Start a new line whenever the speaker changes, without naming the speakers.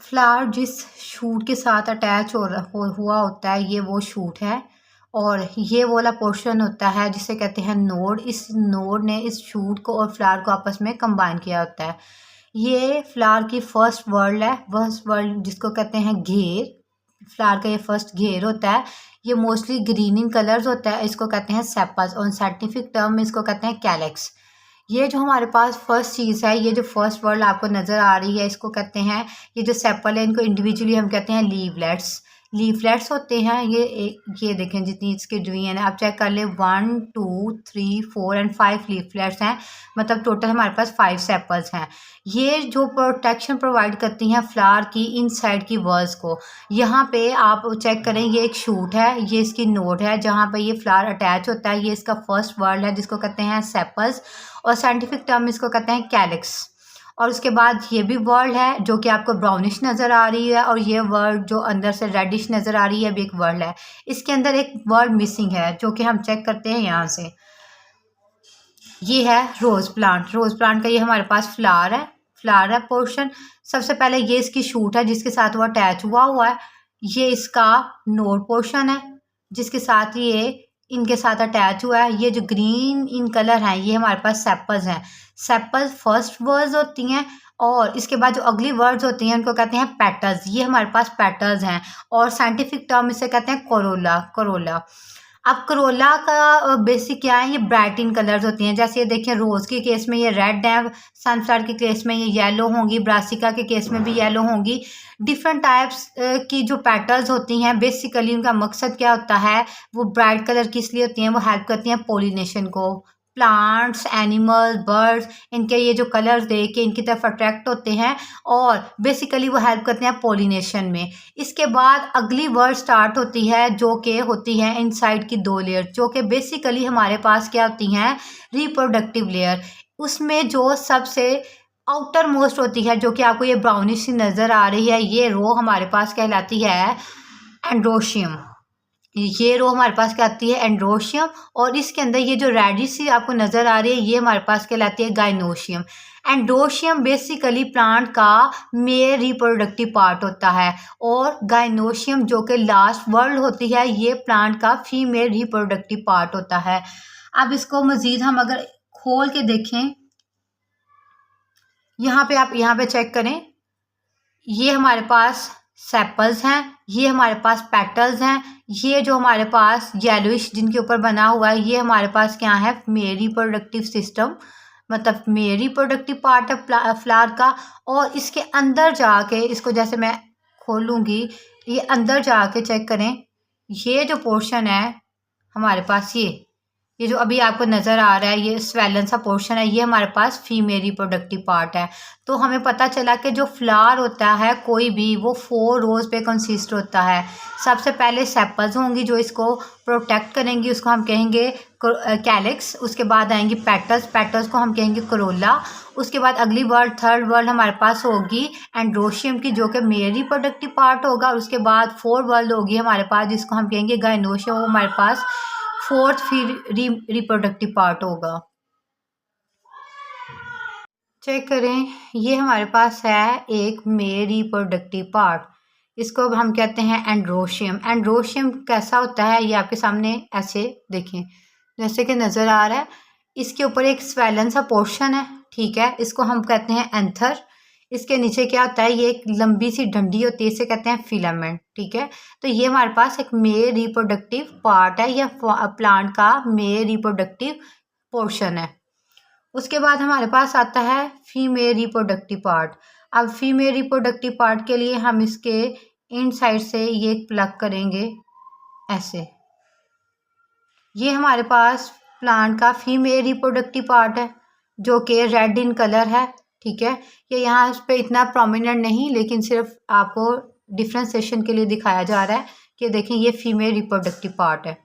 Flower जिस shoot के साथ अटैच हुआ होता है, ये वो शूट है और ये वाला पोर्शन होता है जिसे कहते हैं नोड। इस नोड ने इस शूट को और फ्लावर को आपस में कंबाइन किया होता है। ये फ्लावर की फर्स्ट वर्ड है, फर्स्ट वर्ड जिसको कहते हैं घेर। फ्लावर का ये फर्स्ट घेर होता है। ये मोस्टली ग्रीन इन कलर्स होता है, इसको कहते हैं सेपल्स और साइंटिफिक टर्म में इसको कहते हैं कैलेक्स। ये जो हमारे पास फर्स्ट चीज़ है, ये जो फर्स्ट वर्ड आपको नज़र आ रही है, इसको कहते हैं, ये जो सेपल है इनको इंडिविजुअली हम कहते हैं लीवलेट्स। लीफलेट्स होते हैं ये देखें जितनी इसके डिवीजन है आप चेक कर ले, 1 2 3 4 एंड 5 लीफलेट्स हैं, मतलब टोटल हमारे पास 5 सेपल्स हैं। ये जो प्रोटेक्शन प्रोवाइड करती हैं फ्लावर की इनसाइड की वर्ड्स को। यहाँ पे आप चेक करें, ये एक शूट है, ये इसकी नोड है जहाँ पे ये फ्लावर अटैच होता है। ये इसका फर्स्ट वर्ड है जिसको कहते हैं सेपल्स और साइंटिफिक टर्म इसको कहते हैं कैलिक्स। और उसके बाद ये भी वर्ड है जो कि आपको ब्राउनिश नज़र आ रही है और ये वर्ड जो अंदर से रेडिश नज़र आ रही है भी एक वर्ड है। इसके अंदर एक वर्ड मिसिंग है जो कि हम चेक करते हैं यहाँ से। ये है रोज़ प्लांट। रोज़ प्लांट का ये हमारे पास फ्लावर है पोर्शन। सबसे पहले ये इसकी शूट है जिसके साथ वो अटैच हुआ है। ये इसका नोड पोर्शन है जिसके साथ ये इनके साथ अटैच हुआ है। ये जो ग्रीन इन कलर हैं ये हमारे पास सेपल्स हैं। सेपल्स फर्स्ट वर्ड्स होती हैं और इसके बाद जो अगली वर्ड्स होती हैं उनको कहते हैं पेटल्स। ये हमारे पास पेटल्स हैं और साइंटिफिक टर्म इसे कहते हैं कोरोला। अब करोला का बेसिक क्या है, ये ब्राइट इन कलर्स होती हैं। जैसे ये देखें, रोज़ के केस में ये रेड है, सनफ्लावर के केस में ये येलो होंगी, ब्रासिका के केस में भी येलो होंगी। डिफरेंट टाइप्स की जो पेटल्स होती हैं बेसिकली उनका मकसद क्या होता है, वो ब्राइट कलर की इसलिए होती हैं, वो हेल्प करती हैं पोलिनेशन को। प्लांट्स, एनिमल्स, बर्ड्स इनके ये जो कलर्स देख के इनकी तरफ अट्रैक्ट होते हैं और बेसिकली वो हेल्प करते हैं पोलिनेशन में। इसके बाद अगली वर्ड स्टार्ट होती है जो कि होती है इनसाइड की 2 लेयर, जो कि बेसिकली हमारे पास क्या होती हैं, रिप्रोडक्टिव लेयर। उसमें जो सबसे आउटर मोस्ट होती है जो कि आपको ये ब्राउनिश सी नज़र आ रही है, ये रो हमारे पास कहलाती है एंड्रोशियम। ये रो हमारे पास क्या आती है, एंड्रोशियम। और इसके अंदर ये जो रेडिश सी आपको नज़र आ रही है ये हमारे पास कहलाती है गाइनोशियम। एंड्रोशियम बेसिकली प्लांट का मेल रिप्रोडक्टिव पार्ट होता है और गाइनोशियम जो कि लास्ट वर्ड होती है ये प्लांट का फीमेल रिप्रोडक्टिव पार्ट होता है। अब इसको मज़ीद हम अगर खोल के देखें, यहाँ पे चेक करें, ये हमारे पास सेपल्स हैं, ये हमारे पास पेटल्स हैं। ये जो हमारे पास येलोइश जिनके ऊपर बना हुआ है ये हमारे पास क्या है, मेल रिप्रोडक्टिव सिस्टम, मतलब मेल रिप्रोडक्टिव पार्ट है फ्लावर का। और इसके अंदर जाके इसको जैसे मैं खोलूँगी, ये अंदर जाके चेक करें, ये जो पोर्शन है हमारे पास ये जो अभी आपको नज़र आ रहा है ये स्वेलन सा पोर्शन है, ये हमारे पास फीमेल रिप्रोडक्टिव पार्ट है। तो हमें पता चला कि जो फ्लावर होता है कोई भी वो 4 रोज़ पे कंसिस्ट होता है। सबसे पहले सेपल्स होंगी जो इसको प्रोटेक्ट करेंगी, उसको हम कहेंगे कैलिक्स। उसके बाद आएंगी पेटल्स को हम कहेंगे कोरोला। उसके बाद अगली वर्ड, थर्ड वर्ड हमारे पास होगी एंड्रोशियम की जो कि मेल रिप्रोडक्टिव पार्ट होगा। उसके बाद 4 वर्ड होगी हमारे पास जिसको हम कहेंगे गाइनोशियम, वो हमारे पास 4th फिर रिप्रोडक्टिव पार्ट होगा। चेक करें, ये हमारे पास है एक मेल रिप्रोडक्टिव पार्ट, इसको हम कहते हैं एंड्रोशियम। एंड्रोशियम कैसा होता है ये आपके सामने ऐसे देखें, जैसे कि नज़र आ रहा है। इसके ऊपर एक स्वेलन सा पोर्शन है, ठीक है, इसको हम कहते हैं एंथर। इसके नीचे क्या होता है, ये एक लंबी सी डंडी होती है, इसे कहते हैं फिलामेंट, ठीक है। तो ये हमारे पास एक मेल रिप्रोडक्टिव पार्ट है या प्लांट का मेल रिप्रोडक्टिव पोर्शन है। उसके बाद हमारे पास आता है फीमेल रिप्रोडक्टिव पार्ट। अब फीमेल रिप्रोडक्टिव पार्ट के लिए हम इसके इन साइड से ये प्लग करेंगे ऐसे। ये हमारे पास प्लांट का फीमेल रिप्रोडक्टिव पार्ट है जो कि रेड इन कलर है, ठीक है। ये यहाँ पे इतना प्रोमिनेंट नहीं, लेकिन सिर्फ आपको डिफ्रेंसिएशन के लिए दिखाया जा रहा है कि देखें ये फीमेल रिप्रोडक्टिव पार्ट है।